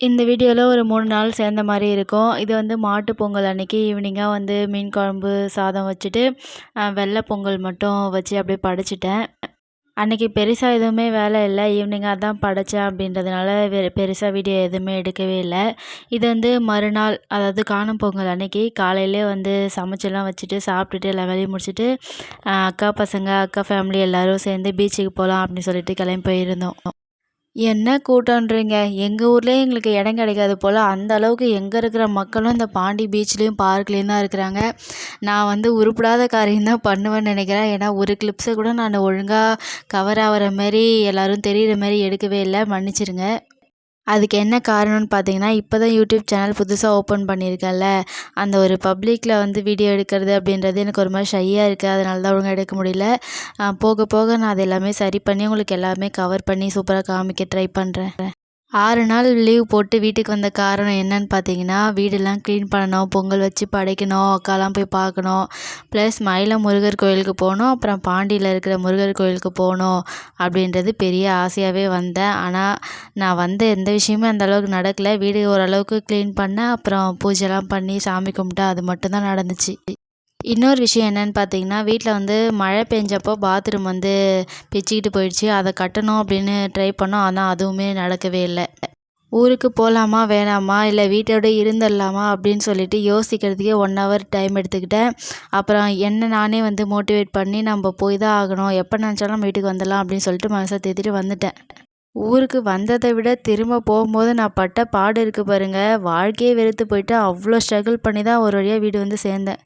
இந்த வீடியோல ஒரு 3 நாள் சேர்ந்த மாரி இருக்கும். இது வந்து மாட்டு பொங்கல் அன்னைக்கு ஈவினிங்கா வந்து மீன் குழம்பு, சாதம் வச்சுட்டு, வெள்ள பொங்கல் மட்டும் வச்சு அப்படியே படைச்சுட்டேன். அன்னைக்கு பெருசா எதுவுமே வேலை இல்ல. ஈவினிங்கா தான் படைச்சேன் அப்படின்றதுனால பெருசா வீடியோ எதுவுமே எடுக்கவே இல்ல. இது வந்து மறுநாள் அதாவது காணும் பொங்கல் அன்னைக்கு காலையிலே வந்து சமைச்செல்லாம் வச்சுட்டு, சாப்பிட்டுட்டு எல்லா வேலையும் முடிச்சுட்டு, அக்கா பசங்க, அக்கா ஃபேமிலி எல்லாரும் சேர்ந்து பீச்சுக்கு போலாம் அப்படின்னு சொல்லிட்டு கிளம்பி போயிருந்தோம். என்ன கூட்டம்ன்றீங்க. எங்க ஊர்லயே எங்களுக்கு இடம் கிடைக்காது போல. அந்த அளவுக்கு எங்க இருக்கிற மக்களும் இந்த பாண்டி பீச்லேயும், பார்க்லேயும் தான் இருக்கிறாங்க. நான் வந்து உருப்படாத காரியம் தான் பண்ணுவேன்னு நினைக்கிறேன். ஏன்னா ஒரு கிளிப்ஸ கூட நான் ஒழுங்கா கவர் ஆகுற மாரி, எல்லாரும் தெரியிற மாரி எடுக்கவே இல்ல. மன்னிச்சிடுங்க. அதுக்கு என்ன காரணம்னு பார்த்தீங்கன்னா, இப்போ தான் யூடியூப் சேனல் புதுசா ஓப்பன் பண்ணியிருக்கேன்ல. அந்த ஒரு பப்ளிக்கில வந்து வீடியோ எடுக்கிறது அப்படின்றது எனக்கு ஒரு மாரி ஷையா இருக்கு. அதனால தான் ஒழுங்கா எடுக்க முடியல. போக போக நான் அது எல்லாமே சரி பண்ணி உங்களுக்கு எல்லாமே கவர் பண்ணி சூப்பரா காமிக்க ட்ரை பண்றேன். 6 நாள் லீவ் போட்டு வீட்டுக்கு வந்த காரணம் என்னன்னு பார்த்தீங்கன்னா, வீடெல்லாம் க்ளீன் பண்ணணும், பொங்கல் வச்சு படைக்கணும், அக்காலாம் போய் பார்க்கணும். ப்ளஸ் மயிலம் முருகர் கோயிலுக்கு போகணும், அப்புறம் பாண்டியில இருக்கிற முருகர் கோயிலுக்கு போகணும் அப்படின்றது பெரிய ஆசையாகவே வந்தேன். ஆனால் நான் வந்த எந்த விஷயமுமே அந்த அளவுக்கு நடக்கல. வீடு ஓரளவுக்கு க்ளீன் பண்ணேன், அப்புறம் பூஜைலாம் பண்ணி சாமி கும்பிட்டேன். அது மட்டும் தான் நடந்துச்சு. இன்னொரு விஷயம் என்னன்னு பார்த்தீங்கன்னா, வீட்ல வந்து மழை பெஞ்சப்போ பாத்ரூம் வந்து பிச்சுக்கிட்டு போயிடுச்சு. அத கட்டணும் அப்படின்னு ட்ரை பண்ணோம். ஆனா அதுவுமே நடக்கவே இல்ல. ஊருக்கு போலாமா? வேணாமா? இல்ல வீட்டோட இருந்துடலாமா? அப்படின்னு சொல்லிட்டு யோசிக்கிறதுக்கே 1 ஹவர் டைம் எடுத்துக்கிட்டேன். அப்புறம் என்ன நானே வந்து மோட்டிவேட் பண்ணி நம்ம போய் தான் ஆகணும். எப்போ நினச்சாலும் நம்ம வீட்டுக்கு வந்துடலாம் அப்படின்னு சொல்லிட்டு மனச தேத்திட்டு வந்துட்டேன். ஊருக்கு வந்தத விட திரும்ப போகும்போது நான் பட்ட பாடு இருக்கு பாருங்க. வாழ்க்கையே வெறுத்து போயிட்டு அவ்ளோ ஸ்ட்ரகிள் பண்ணி தான் ஒரு வழியா வீடு வந்து சேர்ந்தேன்.